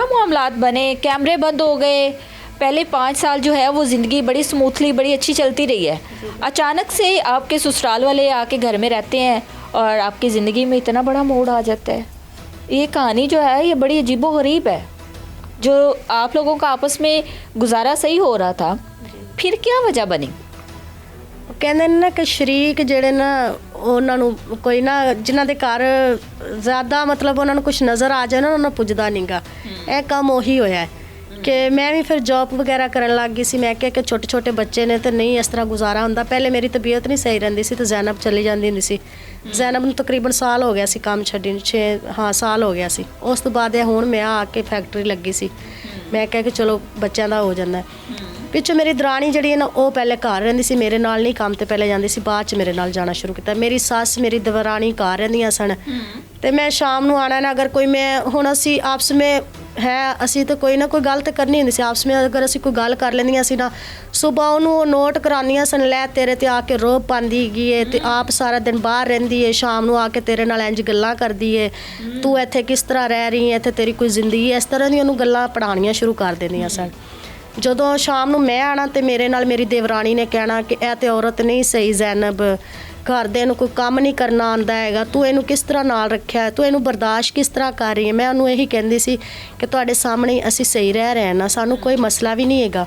क्या मामलात बने, कैमरे बंद हो गए, पहले 5 साल जो है वो ज़िंदगी बड़ी स्मूथली बड़ी अच्छी चलती रही है, अचानक से आपके ससुराल वाले आके घर में रहते हैं और आपकी ज़िंदगी में इतना बड़ा मोड़ आ जाता है। ये कहानी जो है ये बड़ी अजीबोगरीब है। जो आप लोगों का आपस में गुजारा सही हो रहा था, फिर क्या वजह बनी? ਕਹਿੰਦੇ ਨੇ ਨਾ ਕਿ ਸ਼ਰੀਕ ਜਿਹੜੇ ਨਾ ਉਹਨਾਂ ਨੂੰ ਕੋਈ ਨਾ ਜਿਨ੍ਹਾਂ ਦੇ ਘਰ ਜ਼ਿਆਦਾ ਮਤਲਬ ਉਹਨਾਂ ਨੂੰ ਕੁਝ ਨਜ਼ਰ ਆ ਜਾਏ ਨਾ ਉਹਨਾਂ ਨੂੰ ਪੁੱਜਦਾ ਨਹੀਂਗਾ। ਇਹ ਕੰਮ ਉਹੀ ਹੋਇਆ ਹੈ ਕਿ ਮੈਂ ਵੀ ਫਿਰ ਜੌਬ ਵਗੈਰਾ ਕਰਨ ਲੱਗ ਗਈ ਸੀ। ਮੈਂ ਕਿਹਾ ਕਿ ਛੋਟੇ ਛੋਟੇ ਬੱਚੇ ਨੇ ਤੇ ਨਹੀਂ ਇਸ ਤਰ੍ਹਾਂ ਗੁਜ਼ਾਰਾ ਹੁੰਦਾ। ਪਹਿਲੇ ਮੇਰੀ ਤਬੀਅਤ ਨਹੀਂ ਸਹੀ ਰਹਿੰਦੀ ਸੀ ਤੇ ਜ਼ੈਨਬ ਚਲੀ ਜਾਂਦੀ ਹੁੰਦੀ ਸੀ। ਜ਼ੈਨਬ ਨੂੰ ਤਕਰੀਬਨ ਸਾਲ ਹੋ ਗਿਆ ਸੀ ਕੰਮ ਛੱਡੀ ਨੂੰ, 6 ਸਾਲ ਹੋ ਗਿਆ ਸੀ। ਉਸ ਤੋਂ ਬਾਅਦ ਇਹ ਹੁਣ ਮੈਂ ਆ ਕੇ ਫੈਕਟਰੀ ਲੱਗੀ ਸੀ। ਮੈਂ ਕਿਹਾ ਕਿ ਚਲੋ ਬੱਚਿਆਂ ਦਾ ਹੋ ਜਾਂਦਾ। ਪਿੱਛੋਂ ਮੇਰੀ ਦਰਾਣੀ ਜਿਹੜੀ ਹੈ ਨਾ ਉਹ ਪਹਿਲੇ ਘਰ ਰਹਿੰਦੀ ਸੀ, ਮੇਰੇ ਨਾਲ ਨਹੀਂ ਕੰਮ ਤੇ ਪਹਿਲੇ ਜਾਂਦੀ ਸੀ, ਬਾਅਦ 'ਚ ਮੇਰੇ ਨਾਲ ਜਾਣਾ ਸ਼ੁਰੂ ਕੀਤਾ। ਮੇਰੀ ਸੱਸ ਮੇਰੀ ਦਰਾਣੀ ਘਰ ਰਹਿੰਦੀਆਂ ਸਨ ਤੇ ਮੈਂ ਸ਼ਾਮ ਨੂੰ ਆਣਾ ਨਾ, ਅਗਰ ਕੋਈ ਮੈਂ ਹੁਣ ਅਸੀਂ ਆਪਸ ਵਿੱਚ ਹੈ ਅਸੀਂ ਤਾਂ ਕੋਈ ਨਾ ਕੋਈ ਗੱਲ ਤਾਂ ਕਰਨੀ ਹੁੰਦੀ ਸੀ ਆਪਸ ਵਿੱਚ। ਅਗਰ ਅਸੀਂ ਕੋਈ ਗੱਲ ਕਰ ਲੈਂਦੀਆਂ ਸੀ ਨਾ, ਸੁਬਾਹ ਉਹਨੂੰ ਨੋਟ ਕਰਾਉਂਦੀਆਂ ਸਨ, ਲੈ ਤੇਰੇ ਤੇ ਆ ਕੇ ਰੋਬ ਪਾਉਂਦੀ ਹੈਗੀ ਏ ਤੇ ਆਪ ਸਾਰਾ ਦਿਨ ਬਾਹਰ ਰਹਿੰਦੀ ਏ, ਸ਼ਾਮ ਨੂੰ ਆ ਕੇ ਤੇਰੇ ਨਾਲ ਇੰਝ ਗੱਲਾਂ ਕਰਦੀ ਏ, ਤੂੰ ਇੱਥੇ ਕਿਸ ਤਰ੍ਹਾਂ ਰਹਿ ਰਹੀ ਹੈ, ਇੱਥੇ ਤੇਰੀ ਕੋਈ ਜ਼ਿੰਦਗੀ, ਇਸ ਤਰ੍ਹਾਂ ਦੀ ਉਹਨੂੰ ਗੱਲਾਂ ਪੜ੍ਹਾਉਣੀਆਂ ਸ਼ੁਰੂ ਕਰ ਦਿੰਦੀਆਂ ਸਨ। ਜਦੋਂ ਸ਼ਾਮ ਨੂੰ ਮੈਂ ਆਣਾ ਤੇ ਮੇਰੇ ਨਾਲ ਮੇਰੀ ਦੇਵਰਾਣੀ ਨੇ ਕਹਿਣਾ ਕਿ ਇਹ ਤੇ ਔਰਤ ਨਹੀਂ ਸਹੀ ਜ਼ੈਨਬ, ਘਰ ਦੇ ਨੂੰ ਕੋਈ ਕੰਮ ਨਹੀਂ ਕਰਨਾ ਆਉਂਦਾ ਹੈਗਾ, ਤੂੰ ਇਹਨੂੰ ਕਿਸ ਤਰ੍ਹਾਂ ਨਾਲ ਰੱਖਿਆ, ਤੂੰ ਇਹਨੂੰ ਬਰਦਾਸ਼ਤ ਕਿਸ ਤਰ੍ਹਾਂ ਕਰ ਰਹੀ ਹੈ। ਮੈਂ ਉਹਨੂੰ ਇਹੀ ਕਹਿੰਦੀ ਸੀ ਕਿ ਤੁਹਾਡੇ ਸਾਹਮਣੇ ਅਸੀਂ ਸਹੀ ਰਹਿ ਰਹੇ ਨਾ, ਸਾਨੂੰ ਕੋਈ ਮਸਲਾ ਵੀ ਨਹੀਂ ਹੈਗਾ।